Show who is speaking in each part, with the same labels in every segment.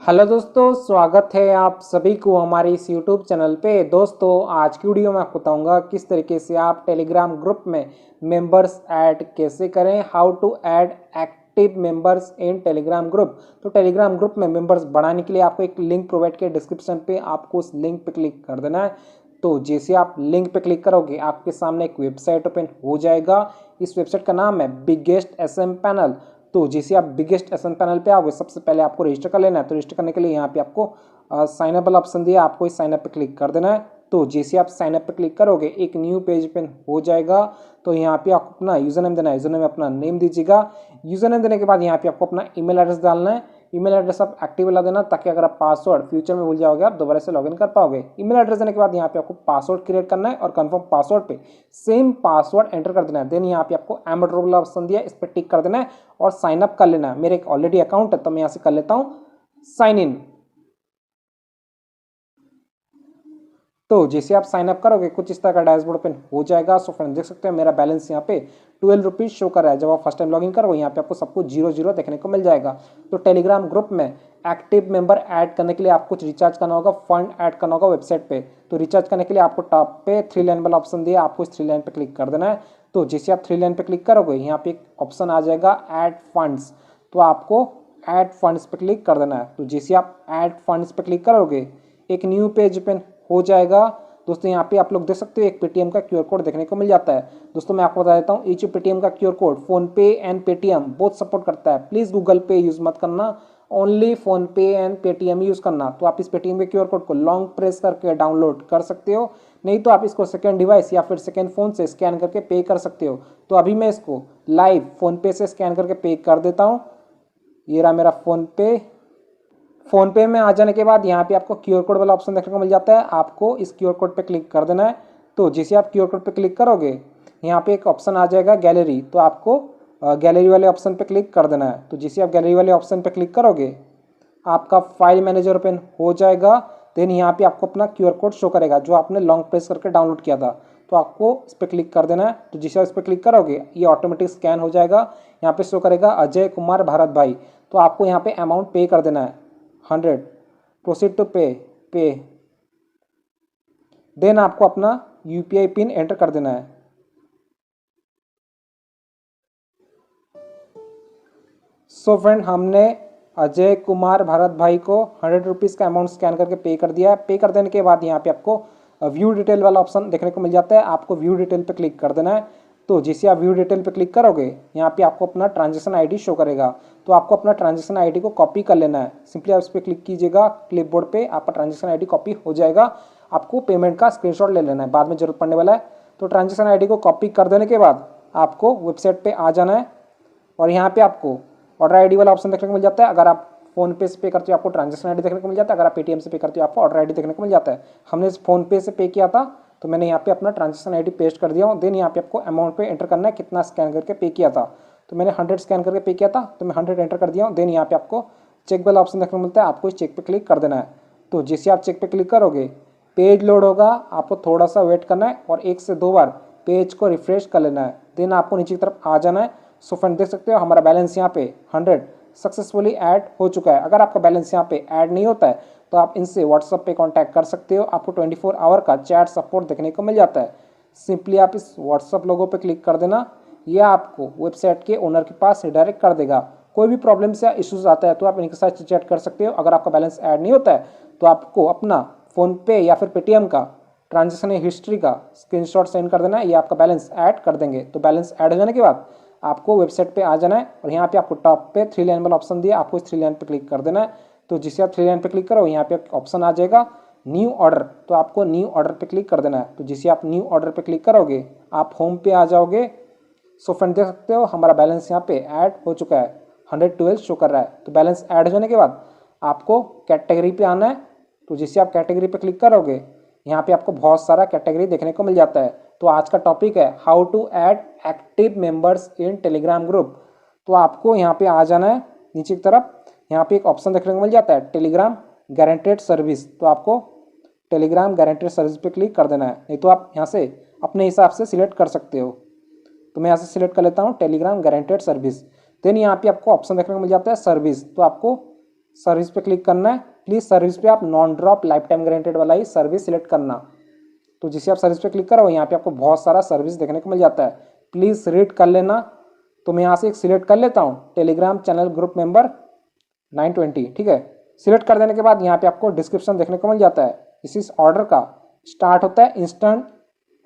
Speaker 1: Hello दोस्तों, स्वागत है आप सभी को हमारे इस यूट्यूब चैनल पे। दोस्तों, आज की वीडियो में आपको बताऊंगा किस तरीके से आप टेलीग्राम ग्रुप में मेंबर्स ऐड कैसे करें। How to add active members in Telegram group. तो टेलीग्राम ग्रुप में मेंबर्स बढ़ाने के लिए आपको एक लिंक प्रोवाइड किया डिस्क्रिप्शन पे, आपको उस लिंक पे क्लिक कर देना है। तो जैसे आप लिंक पे क्लिक करोगे आपके सामने एक वेबसाइट ओपन हो जाएगा। इस वेबसाइट का नाम है बिगेस्ट एसएम पैनल। तो जैसे आप बिगेस्ट एसएम पैनल पे आओगे, सबसे पहले आपको रजिस्टर कर लेना है। तो रजिस्टर करने के लिए यहाँ पे आपको साइन अप वाला ऑप्शन दिया, आपको इस साइन अप पे क्लिक कर देना है। तो जैसे आप साइन अप पे क्लिक करोगे एक न्यू पेज पे हो जाएगा। तो यहाँ पे आपको अपना यूजर नेम देना है, यूजर नेम अपना नेम दीजिएगा। यूजर नेम देने के बाद यहाँ पे आपको अपना ईमेल एड्रेस डालना है। ईमेल एड्रेस आप एक्टिव वाला देना, ताकि अगर आप पासवर्ड फ्यूचर में भूल जाओगे आप दोबारा से लॉगिन कर पाओगे। ईमेल एड्रेस देने के बाद यहाँ पे आपको पासवर्ड क्रिएट करना है और कंफर्म पासवर्ड पे सेम पासवर्ड एंटर कर देना है। देन यहाँ पे आपको एमड्रो वाला ऑप्शन दिया, इस पर टिक कर देना है और साइन अप कर लेना है। मेरे एक ऑलरेडी अकाउंट है तो मैं यहाँ से कर लेता हूँ साइन इन। तो जैसे आप साइन अप करोगे कुछ इस तरह का डैशबोर्ड ओपन हो जाएगा। सो फ्रेंड देख सकते हैं मेरा बैलेंस यहाँ पे 12 रुपीज़ शो कर रहा है। जब आप फर्स्ट टाइम लॉगिन करोगे यहाँ पे आपको सब कुछ 0 देखने को मिल जाएगा। तो टेलीग्राम ग्रुप में एक्टिव मेंबर ऐड करने के लिए आपको कुछ रिचार्ज करना होगा, फंड ऐड करना होगा वेबसाइट पे। तो रिचार्ज करने के लिए आपको टॉप पे 3 लाइन वाला ऑप्शन दिया, आपको इस 3 लाइन पे क्लिक कर देना है। तो जैसे आप 3 लाइन पे क्लिक करोगे यहाँ पे एक ऑप्शन आ जाएगा ऐड फंड्स। तो आपको ऐड फंड्स पे क्लिक कर देना है। तो जैसे आप ऐड फंड्स पे क्लिक करोगे एक न्यू पेज ओपन हो जाएगा। दोस्तों यहाँ पे आप लोग देख सकते हो एक पेटीएम का क्यूआर कोड देखने को मिल जाता है। दोस्तों मैं आपको बता देता हूँ, ये जो पेटीएम का क्यूआर कोड फोन पे एंड पेटीएम बहुत सपोर्ट करता है। प्लीज़ गूगल पे यूज़ मत करना, ओनली फोन पे एंड पेटीएम यूज़ करना। तो आप इस पेटीएम के क्यूआर कोड को लॉन्ग प्रेस करके डाउनलोड कर सकते हो, नहीं तो आप इसको सेकेंड डिवाइस या फिर सेकेंड फ़ोन से स्कैन करके पे कर सकते हो। तो अभी मैं इसको लाइव फ़ोन पे से स्कैन करके पे कर देता हूँ। ये रहा मेरा फ़ोन पे में आ जाने के बाद यहाँ पे आपको क्यूआर कोड वाला ऑप्शन देखने को मिल जाता है, आपको इस क्यूआर कोड पे क्लिक कर देना है। तो जैसे आप क्यूआर कोड पे क्लिक करोगे यहाँ पे एक ऑप्शन आ जाएगा गैलरी। तो आपको गैलरी वाले ऑप्शन पे क्लिक कर देना है। तो जैसे आप गैलरी वाले ऑप्शन पे क्लिक करोगे आपका फाइल मैनेजर ओपन हो जाएगा। देन यहाँ पे आपको अपना क्यूआर कोड शो करेगा जो आपने लॉन्ग प्रेस करके डाउनलोड किया था। तो आपको इस पर क्लिक कर देना है। तो जैसे आप इस पर क्लिक करोगे ये ऑटोमेटिक स्कैन हो जाएगा। यहाँ पे शो करेगा अजय कुमार भारत भाई। तो आपको यहाँ पे अमाउंट पे कर देना है 100। प्रोसीड टू पे देन आपको अपना यूपीआई पिन एंटर कर देना है। सो फ्रेंड हमने अजय कुमार भारत भाई को 100 रुपीज़ का अमाउंट स्कैन करके पे कर दिया है। पे कर देने के बाद यहाँ पे आपको व्यू डिटेल वाला ऑप्शन देखने को मिल जाता है, आपको व्यू डिटेल पे क्लिक कर देना है। तो जैसे आप व्यू डिटेल पे क्लिक करोगे यहाँ पे आपको अपना ट्रांजेक्शन आईडी शो करेगा। तो आपको अपना ट्रांजेक्शन आईडी को कॉपी कर लेना है। सिंपली आप उस पर क्लिक कीजिएगा, क्लिपबोर्ड पे आपका ट्रांजेक्शन आईडी कॉपी हो जाएगा। आपको पेमेंट का स्क्रीनशॉट ले लेना है, बाद में जरूरत पड़ने वाला है। तो ट्रांजेक्शन आईडी को कॉपी कर देने के बाद आपको वेबसाइट पे आ जाना है और यहाँ पे आपको ऑर्डर आईडी वाला ऑप्शन देखने को मिल जाता है। अगर आप फोन पे से पे करते हो आपको ट्रांजेक्शन आईडी देखने को मिल जाता है, अगर आप पेटीएम से पे करते हो आपको ऑर्डर आईडी देखने को मिल जाता है। हमने इस फोन पे से पे किया था तो मैंने यहाँ पे अपना ट्रांजेक्शन आईडी पेस्ट कर दिया हूँ। देन यहाँ पे आपको अमाउंट पे एंटर करना है, कितना स्कैन करके पे किया था। तो मैंने 100 स्कैन करके पे किया था तो मैं 100 एंटर कर दिया हूँ। देन यहाँ पे आपको चेक वाला ऑप्शन देखने को मिलता है, आपको इस चेक पे क्लिक कर देना है। तो जैसे आप चेक पे क्लिक करोगे पेज लोड होगा, आपको थोड़ा सा वेट करना है और 1 से 2 बार पेज को रिफ्रेश कर लेना है। देन आपको नीचे की तरफ आ जाना है। सो फ्रेंड देख सकते हो हमारा बैलेंस यहाँ पे 100 सक्सेसफुली ऐड हो चुका है। अगर आपका बैलेंस यहाँ पे ऐड नहीं होता है तो आप इनसे व्हाट्सएप पे कांटेक्ट कर सकते हो, आपको 24 आवर का चैट सपोर्ट देखने को मिल जाता है। सिंपली आप इस व्हाट्सएप लोगो पे क्लिक कर देना, यह आपको वेबसाइट के ओनर के पास रिडायरेक्ट कर देगा। कोई भी प्रॉब्लम्स या इश्यूज आता है तो आप इनके साथ चैट कर सकते हो। अगर आपका बैलेंस ऐड नहीं होता है तो आपको अपना फ़ोनपे या फिर पेटीएम का ट्रांजेक्शन हिस्ट्री का स्क्रीनशॉट सेंड कर देना है, ये आपका बैलेंस ऐड कर देंगे। तो बैलेंस ऐड हो जाने के बाद आपको वेबसाइट पे आ जाना है और यहाँ पे आपको टॉप पे 3 लाइन वाला ऑप्शन दिया, आपको इस 3 लाइन पे क्लिक कर देना है। तो जिससे आप 3 लाइन पे क्लिक करो यहाँ पे ऑप्शन आ जाएगा न्यू ऑर्डर। तो आपको न्यू ऑर्डर पे क्लिक कर देना है। तो जिससे आप न्यू ऑर्डर पे क्लिक करोगे आप होम पे आ जाओगे। सो फ्रेंड देख सकते हो हमारा बैलेंस यहाँ पे ऐड हो चुका है, 112 शो कर रहा है। तो बैलेंस ऐड हो जाने के बाद आपको कैटेगरी पे आना है। तो जिससे आप कैटेगरी पे क्लिक करोगे यहाँ पे आपको बहुत सारा कैटेगरी देखने को मिल जाता है। तो आज का टॉपिक है how to add active members in Telegram group. तो आपको यहाँ पे आ जाना है नीचे की तरफ, यहाँ पे एक ऑप्शन देखने को मिल जाता है टेलीग्राम गारंटेड सर्विस। तो आपको टेलीग्राम गारंटेड सर्विस पे क्लिक कर देना है, नहीं तो आप यहाँ से अपने हिसाब से सिलेक्ट कर सकते हो। तो मैं यहाँ से सिलेक्ट कर लेता हूँ टेलीग्राम गारंटेड सर्विस। देन यहाँ पे आपको ऑप्शन देखने को मिल जाता है सर्विस। तो आपको सर्विस पे क्लिक करना है। प्लीज़ सर्विस पे आप non drop life time guaranteed वाला ही सर्विस सिलेक्ट करना। तो जिसे आप सर्विस पे क्लिक करो यहाँ पे आपको बहुत सारा सर्विस देखने को मिल जाता है, प्लीज़ रीड कर लेना। तो मैं यहाँ से एक सिलेक्ट कर लेता हूँ, टेलीग्राम चैनल ग्रुप मेंबर 920, ठीक है। सिलेक्ट कर देने के बाद यहाँ पे आपको डिस्क्रिप्शन देखने को मिल जाता है। इस ऑर्डर का स्टार्ट होता है इंस्टेंट,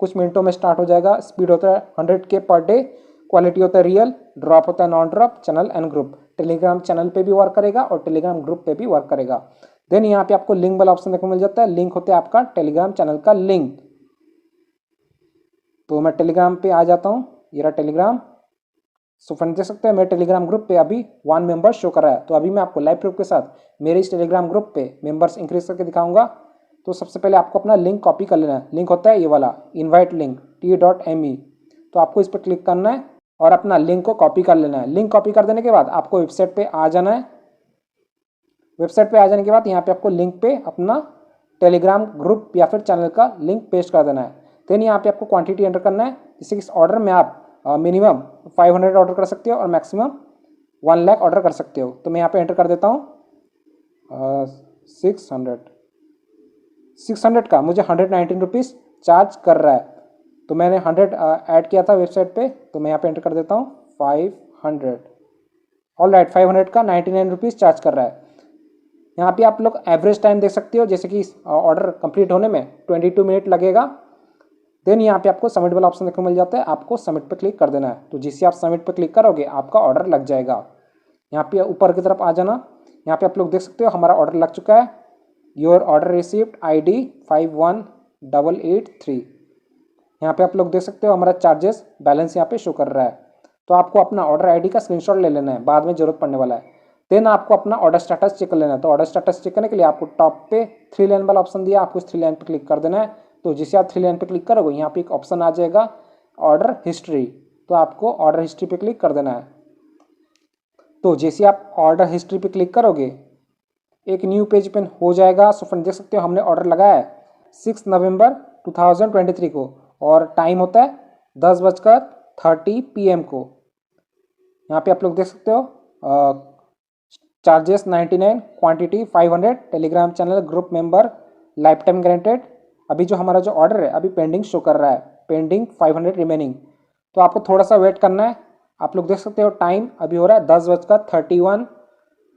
Speaker 1: कुछ मिनटों में स्टार्ट हो जाएगा। स्पीड होता है 100K पर डे, क्वालिटी होता है रियल, ड्रॉप होता है non drop, channel and group. Telegram channel पे भी वर्क करेगा और टेलीग्राम ग्रुप पे भी वर्क करेगा। देन यहाँ पे आपको लिंक वाला ऑप्शन देखने को मिल जाता है। लिंक होता है आपका टेलीग्राम चैनल का लिंक। तो मैं टेलीग्राम पे आ जाता हूँ, ये रहा टेलीग्राम। सो फ्रेंड देख सकते हैं मेरे टेलीग्राम ग्रुप पे अभी 1 मेंबर शो कर रहा है। तो अभी मैं आपको लाइव प्रूफ के साथ मेरे इस टेलीग्राम ग्रुप पे मेंबर्स इंक्रीज करके दिखाऊंगा। तो सबसे पहले आपको अपना लिंक कॉपी कर लेना है। लिंक होता है ये वाला, इनवाइट लिंक t.me। तो आपको इस पर क्लिक करना है और अपना लिंक को कॉपी कर लेना है। लिंक कॉपी कर देने के बाद आपको वेबसाइट पे आ जाना है। वेबसाइट पे आ जाने के बाद यहाँ पे आपको लिंक पे अपना टेलीग्राम ग्रुप या फिर चैनल का लिंक पेस्ट कर देना है। देन यहाँ पे आपको क्वांटिटी एंटर करना है। जैसे कि इस ऑर्डर में आप मिनिमम 500 ऑर्डर कर सकते हो और मैक्सिमम 1 लाख ऑर्डर कर सकते हो। तो मैं यहाँ पे एंटर कर देता हूँ 600 का मुझे 119 रुपीज़ चार्ज कर रहा है। तो मैंने 100 ऐड किया था वेबसाइट पे, तो मैं यहाँ पे एंटर कर देता हूँ 500। ऑल राइट, 500 का 99 रुपीज़ चार्ज कर रहा है। यहाँ पे आप लोग एवरेज टाइम देख सकते हो, जैसे कि ऑर्डर कंप्लीट होने में 22 मिनट लगेगा। देन यहाँ पे आपको सबमिट वाला ऑप्शन देखने को मिल जाता है, आपको सबमिट पे क्लिक कर देना है। तो जिससे आप सबमिट पे क्लिक करोगे आपका ऑर्डर लग जाएगा। यहाँ पे ऊपर की तरफ आ जाना, यहाँ पे आप लोग देख सकते हो हमारा ऑर्डर लग चुका है। Your order received ID 51883। यहाँ पे आप लोग देख सकते हो हमारा चार्जेस बैलेंस यहाँ पे शो कर रहा है। तो आपको अपना ऑर्डर ID का स्क्रीनशॉट ले लेना है, बाद में जरूरत पड़ने वाला है। देन आपको अपना ऑर्डर स्टेटस चेक कर लेना है। तो ऑर्डर स्टेटस चेक करने के लिए आपको टॉप पे 3 लाइन वाला ऑप्शन दिया, आपको इस 3 लाइन पे क्लिक कर देना है। तो जिसे आप 3 लाइन पे क्लिक करोगे यहाँ पे एक ऑप्शन आ जाएगा ऑर्डर हिस्ट्री। तो आपको ऑर्डर हिस्ट्री पे क्लिक कर देना है। तो जैसे आप ऑर्डर हिस्ट्री पे क्लिक करोगे एक न्यू पेज पे हो जाएगा। सो फ्रेंड देख सकते हो हमने ऑर्डर लगाया है 6 नवंबर 2023 को और टाइम होता है 10:30 PM को। यहाँ पे आप लोग देख सकते हो charges 99, quantity 500, Telegram channel group member, life time guaranteed. अभी जो हमारा जो ऑर्डर है अभी पेंडिंग शो कर रहा है, पेंडिंग 500 रिमेनिंग। तो आपको थोड़ा सा वेट करना है। आप लोग देख सकते हो टाइम अभी हो रहा है 10:31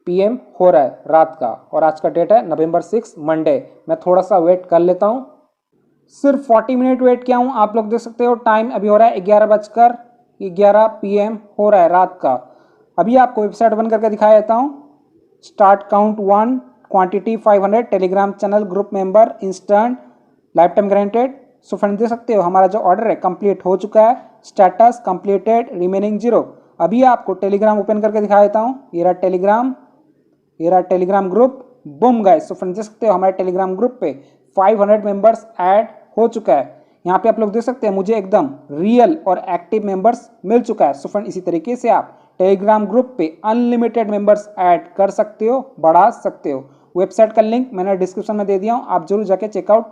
Speaker 1: PM हो रहा है रात का, और आज का डेट है नवंबर 6 मंडे। मैं थोड़ा सा वेट कर लेता हूँ, सिर्फ 40 मिनट वेट किया हूँ। आप लोग देख सकते हो टाइम अभी हो रहा है 11:11 PM हो रहा है रात का। अभी आपको वेबसाइट ओपन करके दिखा देता हूँ। Start count 1, quantity 500, Telegram channel group member, instant, life time guaranteed. So friend देख सकते हो हमारा जो ऑर्डर है कंप्लीट हो चुका है। Status completed, remaining 0। अभी आपको टेलीग्राम ओपन करके दिखा देता हूँ। ये रहा Telegram group. Boom guys, so friend देख सकते हो हमारे टेलीग्राम ग्रुप पे 500 मेंबर्स ऐड हो चुका है। यहाँ पे आप लोग देख सकते हैं मुझे एकदम रियल और एक्टिव मेंबर्स मिल चुका है। सो फ्रेंड इसी तरीके से आप टेलीग्राम ग्रुप पे अनलिमिटेड मेंबर्स ऐड कर सकते हो, बढ़ा सकते हो। वेबसाइट का लिंक मैंने डिस्क्रिप्शन में दे दिया हूँ, आप जरूर जाके चेकआउट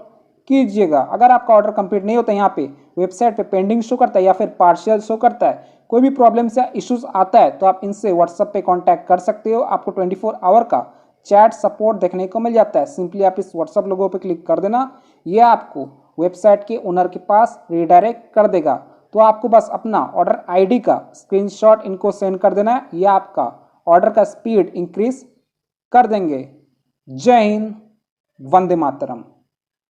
Speaker 1: कीजिएगा। अगर आपका ऑर्डर कंप्लीट नहीं होता, यहाँ पे वेबसाइट पे पेंडिंग शो करता है या फिर पार्शियल शो करता है, कोई भी प्रॉब्लम्स या इश्यूज आता है, तो आप इनसे व्हाट्सएप पे कांटेक्ट कर सकते हो। आपको 24 आवर का चैट सपोर्ट देखने को मिल जाता है। सिंपली आप इस व्हाट्सएप लोगों पे क्लिक कर देना, ये आपको वेबसाइट के ओनर के पास रिडायरेक्ट कर देगा। तो आपको बस अपना ऑर्डर ID का स्क्रीनशॉट इनको सेंड कर देना है, ये आपका ऑर्डर का स्पीड इंक्रीज कर देंगे। जय हिंद, वंदे मातरम।